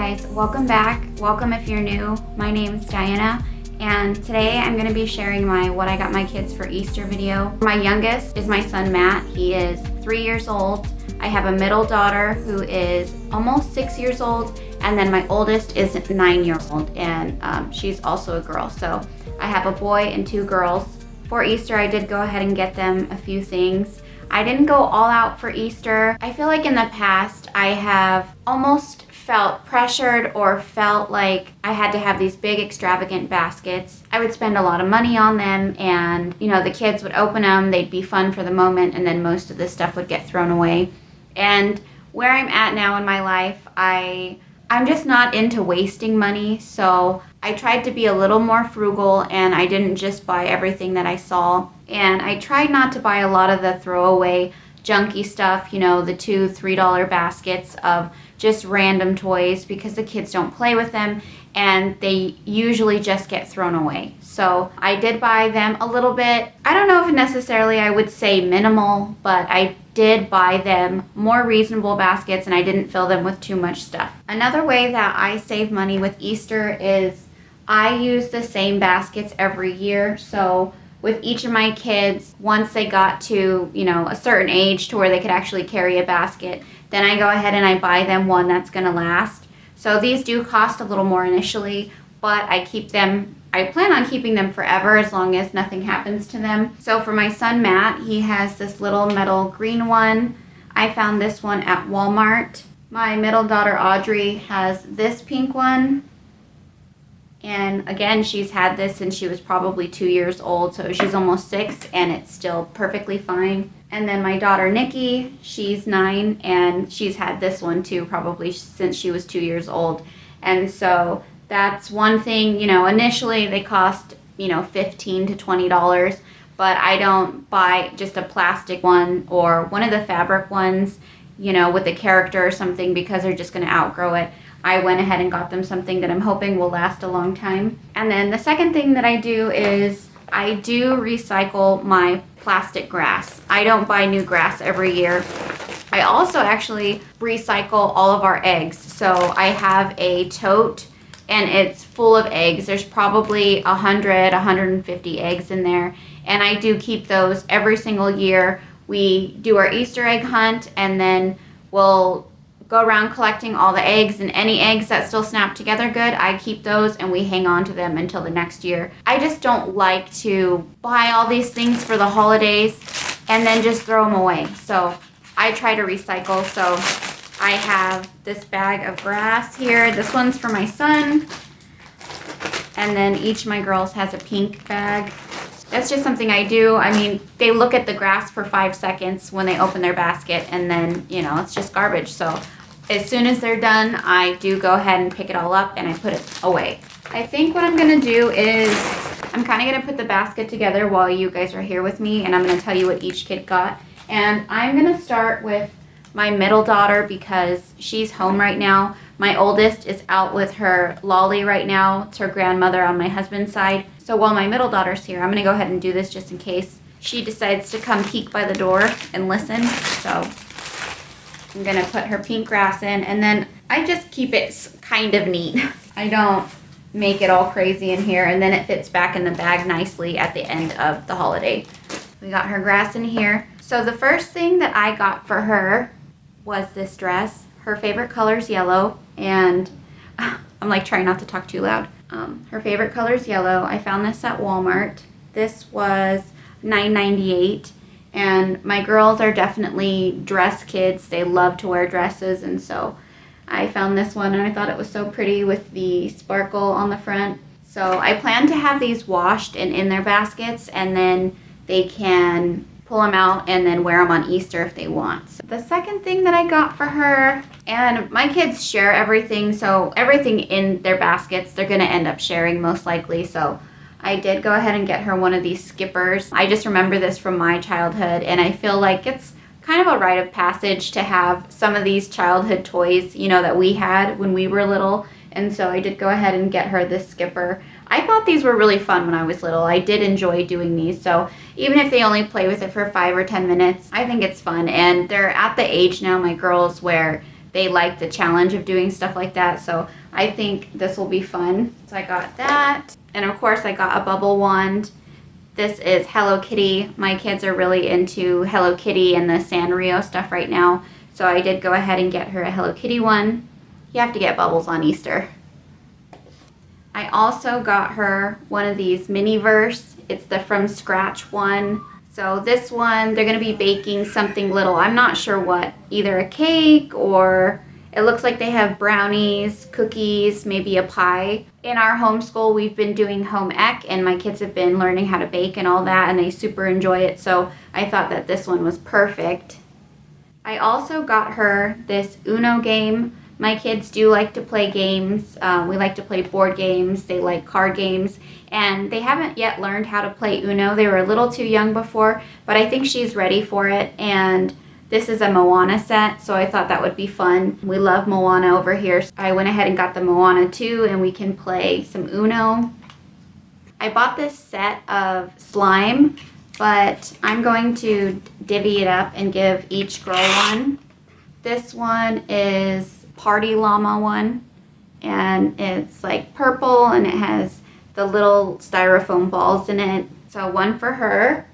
guys, welcome back. Welcome if you're new. My name's Diana, and today I'm going to be sharing my what I got my kids for Easter video. My youngest is my son Matt. He is 3 years old. I have a middle daughter who is almost 6 years old, and then my oldest is 9 years old, and she's also a girl. So I have a boy and 2 girls. For Easter, I did go ahead and get them a few things. I didn't go all out for Easter. I feel like in the past I have almost felt pressured or felt like I had to have these big extravagant baskets. I would spend a lot of money on them, and the kids would open them, they'd be fun for the moment, and then most of the stuff would get thrown away. And where I'm at now in my life, I'm just not into wasting money, so I tried to be a little more frugal, and I didn't just buy everything that I saw. And I tried not to buy a lot of the throwaway junky stuff, the $2, $3 baskets of just random toys, because the kids don't play with them and they usually just get thrown away. So I did buy them a little bit. I don't know if necessarily I would say minimal, but I did buy them more reasonable baskets, and I didn't fill them with too much stuff. Another way that I save money with Easter is I use the same baskets every year. So with each of my kids, once they got to, a certain age to where they could actually carry a basket, then I go ahead and I buy them one that's gonna last. So these do cost a little more initially, but I plan on keeping them forever as long as nothing happens to them. So for my son Matt, he has this little metal green one. I found this one at Walmart. My middle daughter Audrey has this pink one. And again, she's had this since she was probably 2 years old, so she's almost 6, and it's still perfectly fine. And then my daughter Nikki, she's 9, and she's had this one too, probably since she was 2 years old. And so that's one thing, initially they cost, $15 to $20, but I don't buy just a plastic one or one of the fabric ones, with a character or something, because they're just going to outgrow it. I went ahead and got them something that I'm hoping will last a long time. And then the second thing that I do is I do recycle my plastic grass. I don't buy new grass every year. I also actually recycle all of our eggs. So I have a tote, and it's full of eggs. There's probably 100, 150 eggs in there. And I do keep those every single year. We do our Easter egg hunt, and then we'll go around collecting all the eggs, and any eggs that still snap together good, I keep those and we hang on to them until the next year. I just don't like to buy all these things for the holidays and then just throw them away. So I try to recycle. So I have this bag of grass here. This one's for my son. And then each of my girls has a pink bag. That's just something I do. I mean, they look at the grass for 5 seconds when they open their basket, and then, it's just garbage. So as soon as they're done, I do go ahead and pick it all up and I put it away. I think what I'm going to do is I'm kind of going to put the basket together while you guys are here with me, and I'm going to tell you what each kid got. And I'm going to start with my middle daughter because she's home right now. My oldest is out with her Lolly right now. It's her grandmother on my husband's side. So while my middle daughter's here, I'm going to go ahead and do this just in case she decides to come peek by the door and listen. So I'm going to put her pink grass in, and then I just keep it kind of neat. I don't make it all crazy in here, and then it fits back in the bag nicely at the end of the holiday. We got her grass in here. So the first thing that I got for her was this dress. Her favorite color is yellow, and I'm like trying not to talk too loud. Her favorite color is yellow. I found this at Walmart. This was $9.98, and my girls are definitely dress kids. They love to wear dresses, and so I found this one, and I thought it was so pretty with the sparkle on the front. So I plan to have these washed and in their baskets, and then they can pull them out and then wear them on Easter if they want. So the second thing that I got for her, and my kids share everything, so everything in their baskets they're going to end up sharing most likely. So I did go ahead and get her one of these skippers. I just remember this from my childhood, and I feel like it's kind of a rite of passage to have some of these childhood toys, that we had when we were little. And so I did go ahead and get her this skipper. I thought these were really fun when I was little. I did enjoy doing these. So even if they only play with it for 5 or 10 minutes, I think it's fun. And they're at the age now, my girls, where they like the challenge of doing stuff like that. So I think this will be fun. So I got that. And of course I got a bubble wand. This is Hello Kitty. My kids are really into Hello Kitty and the Sanrio stuff right now. So I did go ahead and get her a Hello Kitty one. You have to get bubbles on Easter. I also got her one of these Mini-verse. It's the from scratch one. So this one, they're gonna be baking something little. I'm not sure what, either a cake or it looks like they have brownies, cookies, maybe a pie. In our homeschool, we've been doing home ec and my kids have been learning how to bake and all that and they super enjoy it. So I thought that this one was perfect. I also got her this Uno game. My kids do like to play games. We like to play board games. They like card games. And they haven't yet learned how to play Uno. They were a little too young before, but I think she's ready for it. And this is a Moana set, so I thought that would be fun. We love Moana over here. So I went ahead and got the Moana too, and we can play some Uno. I bought this set of slime, but I'm going to divvy it up and give each girl one. This one is Party Llama one, and it's like purple and it has the little styrofoam balls in it. So one for her.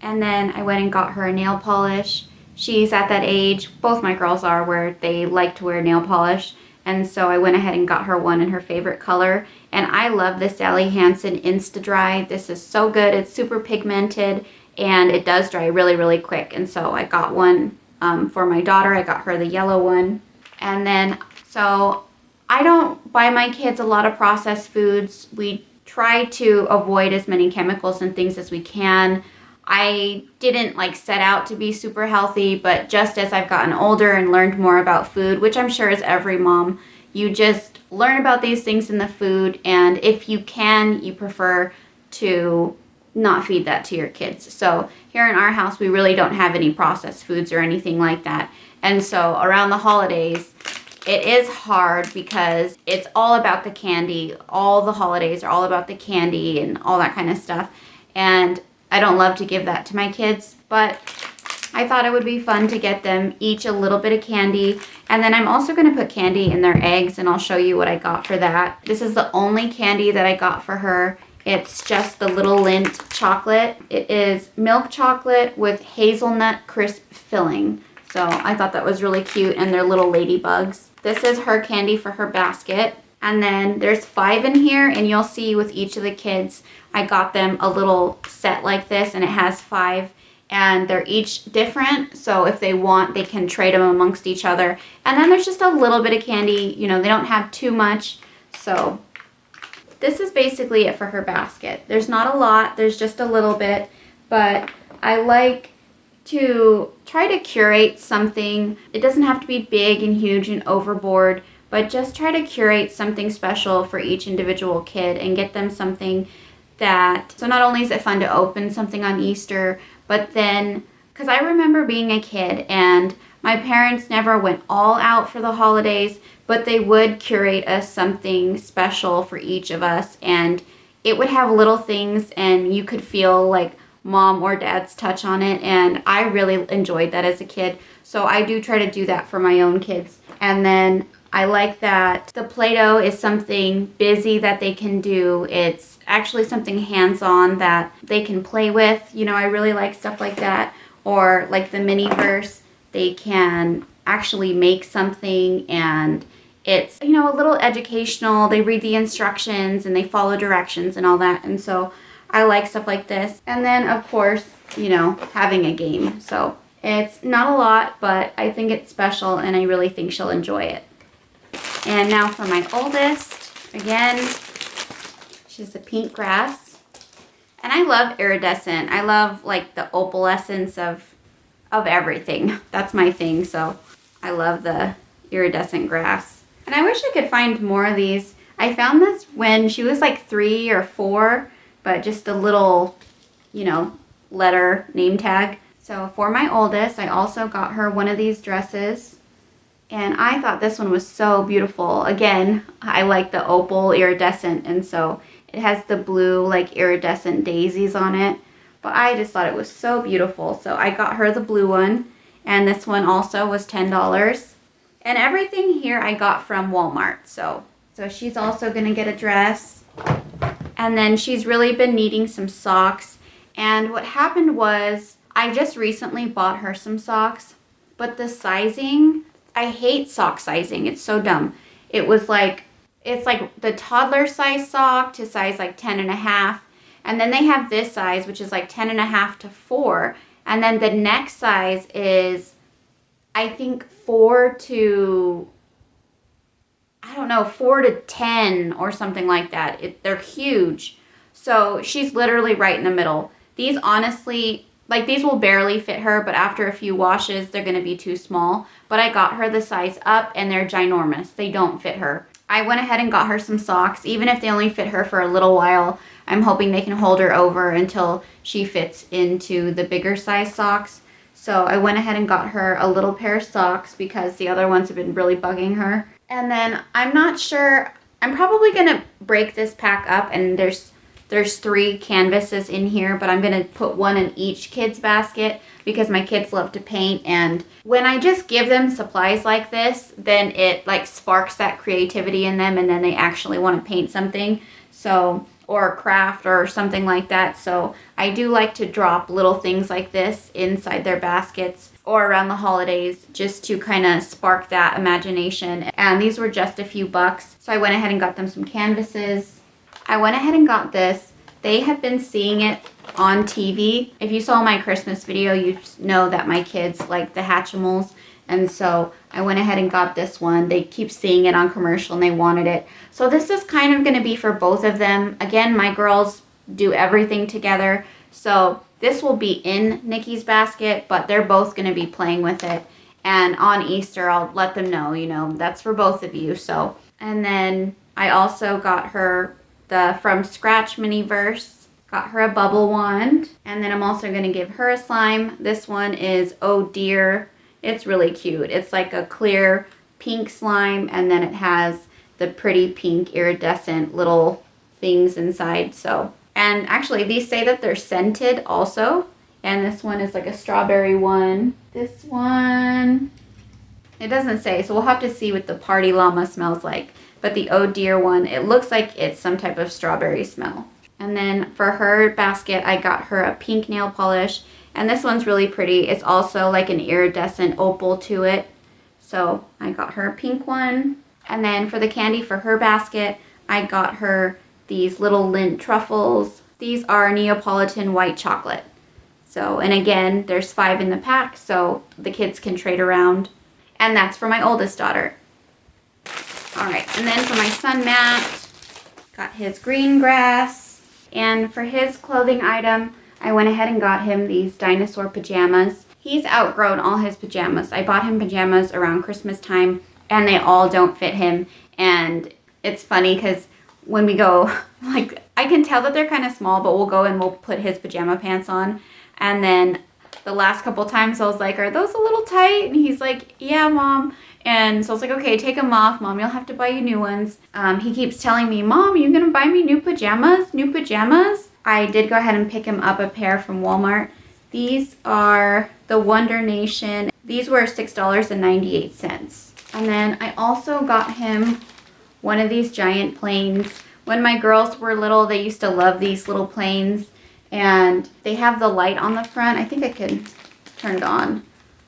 And then I went and got her a nail polish. She's at that age, both my girls are, where they like to wear nail polish. And so I went ahead and got her one in her favorite color. And I love the Sally Hansen Insta Dry. This is so good. It's super pigmented and it does dry really, really quick. And so I got one for my daughter. I got her the yellow one. And then, so I don't buy my kids a lot of processed foods. We try to avoid as many chemicals and things as we can. I didn't like set out to be super healthy, but just as I've gotten older and learned more about food, which I'm sure is every mom, you just learn about these things in the food, and if you can, you prefer to not feed that to your kids. So here in our house, we really don't have any processed foods or anything like that. And so around the holidays, it is hard because it's all about the candy. All the holidays are all about the candy and all that kind of stuff. And I don't love to give that to my kids, but I thought it would be fun to get them each a little bit of candy. And then I'm also going to put candy in their eggs, and I'll show you what I got for that. This is the only candy that I got for her. It's just the little Lindt chocolate. It is milk chocolate with hazelnut crisp filling. So I thought that was really cute, and they're little ladybugs. This is her candy for her basket. And then there's 5 in here, and you'll see with each of the kids, I got them a little set like this, and it has 5, and they're each different. So if they want, they can trade them amongst each other. And then there's just a little bit of candy. You know, they don't have too much. So this is basically it for her basket. There's not a lot. There's just a little bit, but I like to try to curate something. It doesn't have to be big and huge and overboard, but just try to curate something special for each individual kid and get them something that, so not only is it fun to open something on Easter, but then, because I remember being a kid and my parents never went all out for the holidays, but they would curate us something special for each of us, and it would have little things and you could feel like mom or dad's touch on it, and I really enjoyed that as a kid. So I do try to do that for my own kids. And then I like that the Play-Doh is something busy that they can do. It's actually something hands-on that they can play with. You know, I really like stuff like that. Or like the Mini-verse, they can actually make something, and it's, you know, a little educational. They read the instructions and they follow directions and all that. And so I like stuff like this. And then of course, you know, having a game. So it's not a lot, but I think it's special and I really think she'll enjoy it. And now for my oldest, again, she's the pink grass. And I love iridescent. I love like the opalescence of everything. That's my thing. So I love the iridescent grass. And I wish I could find more of these. I found this when she was like 3 or 4, but just a little, you know, letter name tag. So for my oldest, I also got her one of these dresses. And I thought this one was so beautiful. Again, I like the opal iridescent, and so it has the blue like iridescent daisies on it. But I just thought it was so beautiful. So I got her the blue one, and this one also was $10. And everything here I got from Walmart. So she's also gonna get a dress. And then she's really been needing some socks. And what happened was I just recently bought her some socks, but the sizing, I hate sock sizing. It's so dumb. It's like the toddler size sock to size like 10 and a half. And then they have this size, which is like 10 and a half to 4. And then the next size is, I think 4 to 10 or something like that. They're huge. So she's literally right in the middle. These honestly, like these will barely fit her, but after a few washes, they're going to be too small. But I got her the size up and they're ginormous. They don't fit her. I went ahead and got her some socks. Even if they only fit her for a little while, I'm hoping they can hold her over until she fits into the bigger size socks. So I went ahead and got her a little pair of socks because the other ones have been really bugging her. And then I'm not sure, I'm probably going to break this pack up, and there's 3 canvases in here, but I'm going to put one in each kid's basket because my kids love to paint. And when I just give them supplies like this, then it like sparks that creativity in them, and then they actually want to paint something. So, or craft or something like that. So I do like to drop little things like this inside their baskets or around the holidays just to kind of spark that imagination. And these were just a few bucks. So I went ahead and got them some canvases. I went ahead and got this. They have been seeing it on TV. If you saw my Christmas video, you know that my kids like the Hatchimals. And so I went ahead and got this one. They keep seeing it on commercial and they wanted it. So this is kind of going to be for both of them. Again, my girls do everything together. So this will be in Nikki's basket, but they're both going to be playing with it. And on Easter, I'll let them know, that's for both of you. So, and then I also got her the From Scratch mini verse. Got her a bubble wand. And then I'm also going to give her a slime. This one is Oh Dear. It's really cute. It's like a clear pink slime, and then it has the pretty pink iridescent little things inside. So, and actually these say that they're scented also. And this one is like a strawberry one. This one, it doesn't say, so we'll have to see what the Party Llama smells like. But the Oh Dear one, it looks like it's some type of strawberry smell. And then for her basket, I got her a pink nail polish. And this one's really pretty. It's also like an iridescent opal to it. So I got her a pink one. And then for the candy for her basket, I got her these little Lindt truffles. These are Neapolitan white chocolate. So, and again, there's 5 in the pack, so the kids can trade around. And that's for my oldest daughter. All right, and then for my son, Matt, got his green grass. And for his clothing item, I went ahead and got him these dinosaur pajamas. He's outgrown all his pajamas. I bought him pajamas around Christmas time, and they all don't fit him. And it's funny because when we go, like, I can tell that they're kind of small, but we'll go and we'll put his pajama pants on. And then the last couple times I was like, are those a little tight? And he's like, yeah, Mom. And so I was like, okay, take them off, Mom. You'll have to buy you new ones. He keeps telling me, Mom, you're going to buy me new pajamas? New pajamas? I did go ahead and pick him up a pair from Walmart. These are the Wonder Nation. These were $6.98. And then I also got him one of these giant planes. When my girls were little, they used to love these little planes. And they have the light on the front. I think I can turn it on.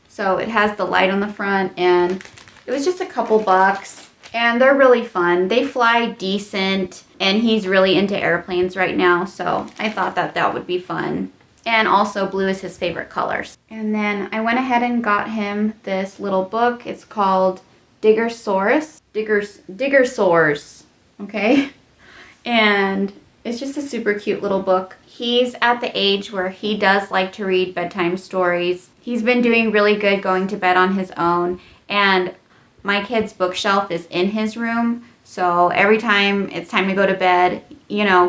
So it has the light on the front, and it was just a couple bucks. And they're really fun. They fly decent, and he's really into airplanes right now, so I thought that would be fun. And also blue is his favorite colors. And then I went ahead and got him this little book. It's called Diggersaurus. Diggersaurs, okay? And it's just a super cute little book. He's at the age where he does like to read bedtime stories. He's been doing really good going to bed on his own, and my kid's bookshelf is in his room, so every time it's time to go to bed,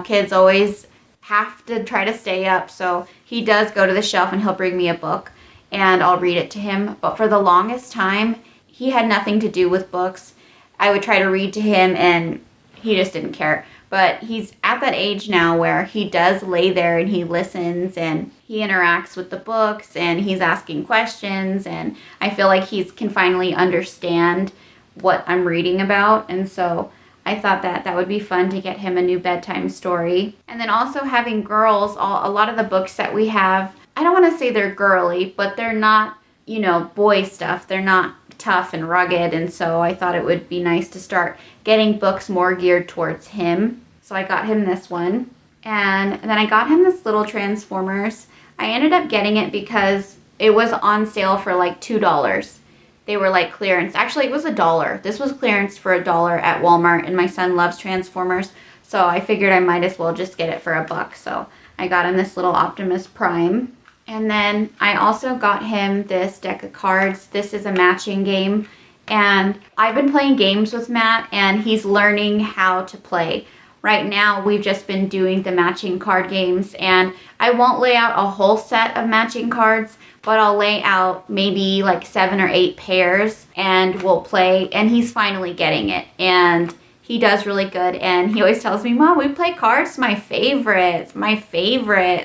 kids always have to try to stay up, so he does go to the shelf and he'll bring me a book and I'll read it to him. But for the longest time, he had nothing to do with books. I would try to read to him and he just didn't care. but he's at that age now where he does lay there and he listens and he interacts with the books and he's asking questions, and I feel like he can finally understand what I'm reading about. And so I thought that would be fun to get him a new bedtime story. And then also having girls, a lot of the books that we have, I don't want to say they're girly, but they're not, you know, boy stuff. They're not tough and rugged, and so I thought it would be nice to start getting books more geared towards him. So I got him this one, and then I got him this little Transformers. I ended up getting it because it was on sale for like $2. They were like clearance. Actually, it was $1. This was clearance for $1 at Walmart, and my son loves Transformers, so I figured I might as well just get it for $1. So I got him this little Optimus Prime. And then I also got him this deck of cards. This is a matching game. And I've been playing games with Matt, and he's learning how to play. Right now, we've just been doing the matching card games. And I won't lay out a whole set of matching cards, but I'll lay out maybe like 7 or 8 pairs, and we'll play. And he's finally getting it. And he does really good, and he always tells me, Mom, we play cards, my favorite.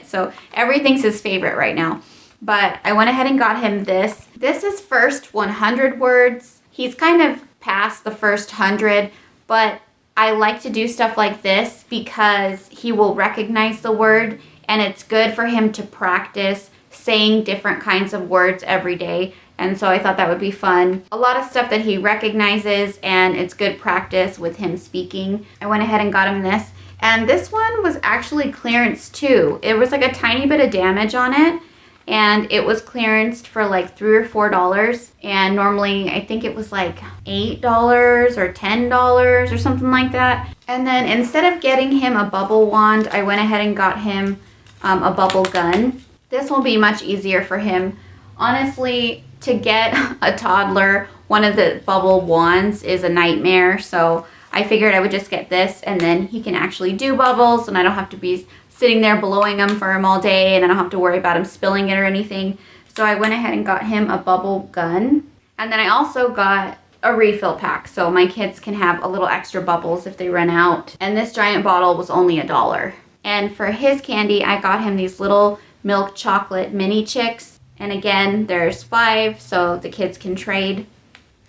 So everything's his favorite right now. But I went ahead and got him this. This is first 100 words. He's kind of past the first 100, but I like to do stuff like this because he will recognize the word, and it's good for him to practice saying different kinds of words every day. And so I thought that would be fun. A lot of stuff that he recognizes, and it's good practice with him speaking. I went ahead and got him this. And this one was actually clearance too. It was like a tiny bit of damage on it, and it was clearanced for like $3 or $4. And normally I think it was like $8 or $10 or something like that. And then instead of getting him a bubble wand, I went ahead and got him a bubble gun. This will be much easier for him. Honestly, to get a toddler, one of the bubble wands is a nightmare. So I figured I would just get this, and then he can actually do bubbles, and I don't have to be sitting there blowing them for him all day, and I don't have to worry about him spilling it or anything. So I went ahead and got him a bubble gun. And then I also got a refill pack, so my kids can have a little extra bubbles if they run out. And this giant bottle was only $1. And for his candy, I got him these little milk chocolate mini chicks. And again, there's 5, so the kids can trade.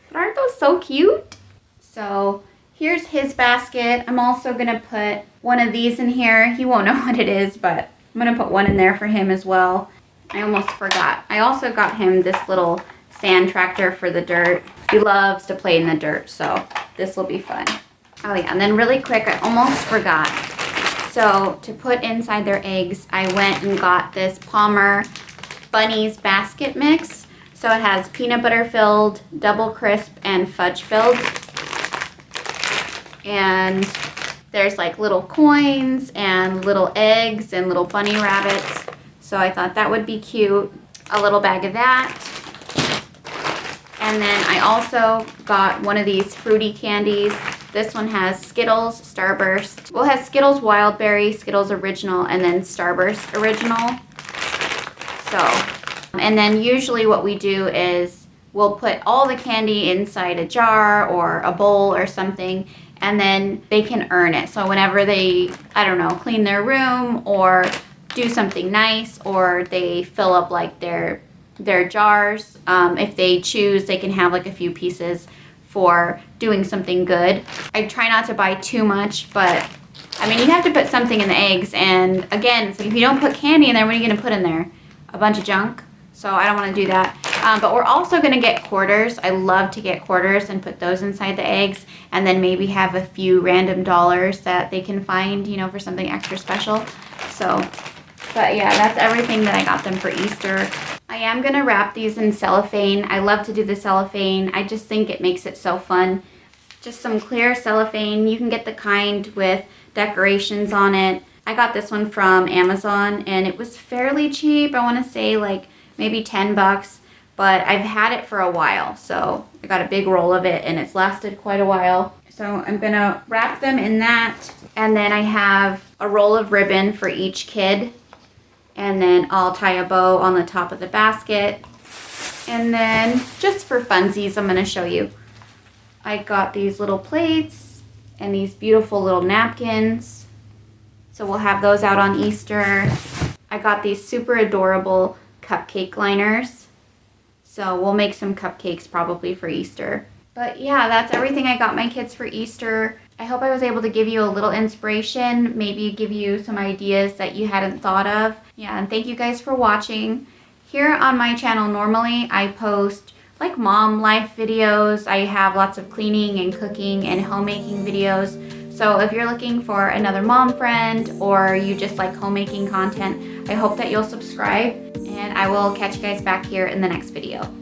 But aren't those so cute? So here's his basket. I'm also gonna put one of these in here. He won't know what it is, but I'm gonna put one in there for him as well. I almost forgot. I also got him this little sand tractor for the dirt. He loves to play in the dirt, so this will be fun. Oh yeah, and then really quick, I almost forgot. So to put inside their eggs, I went and got this Palmer Bunnies basket mix. So it has peanut butter filled, double crisp, and fudge filled. And there's like little coins and little eggs and little bunny rabbits. So I thought that would be cute. A little bag of that. And then I also got one of these fruity candies. This one has Skittles, Starburst. Well, it has Skittles Wild Berry, Skittles Original, and then Starburst Original. So, and then usually what we do is we'll put all the candy inside a jar or a bowl or something, and then they can earn it. So whenever they, I don't know, clean their room or do something nice, or they fill up like their jars, if they choose, they can have like a few pieces for doing something good. I try not to buy too much, but I mean, you have to put something in the eggs, and again, it's like if you don't put candy in there, what are you gonna put in there? A bunch of junk? So I don't wanna do that. But we're also gonna get quarters. I love to get quarters and put those inside the eggs, and then maybe have a few random dollars that they can find, you know, for something extra special. So, but yeah, that's everything that I got them for Easter. I am gonna wrap these in cellophane. I love to do the cellophane. I just think it makes it so fun. Just some clear cellophane. You can get the kind with decorations on it. I got this one from Amazon, and it was fairly cheap. I wanna say like maybe 10 bucks, but I've had it for a while. So I got a big roll of it, and it's lasted quite a while. So I'm gonna wrap them in that. And then I have a roll of ribbon for each kid. And then I'll tie a bow on the top of the basket. And then just for funsies, I'm gonna show you. I got these little plates, and these beautiful little napkins. So we'll have those out on Easter. I got these super adorable cupcake liners. So we'll make some cupcakes probably for Easter. But yeah, that's everything I got my kids for Easter. I hope I was able to give you a little inspiration, maybe give you some ideas that you hadn't thought of. Yeah, and thank you guys for watching. Here on my channel, normally I post like mom life videos. I have lots of cleaning and cooking and homemaking videos. So if you're looking for another mom friend or you just like homemaking content, I hope that you'll subscribe, and I will catch you guys back here in the next video.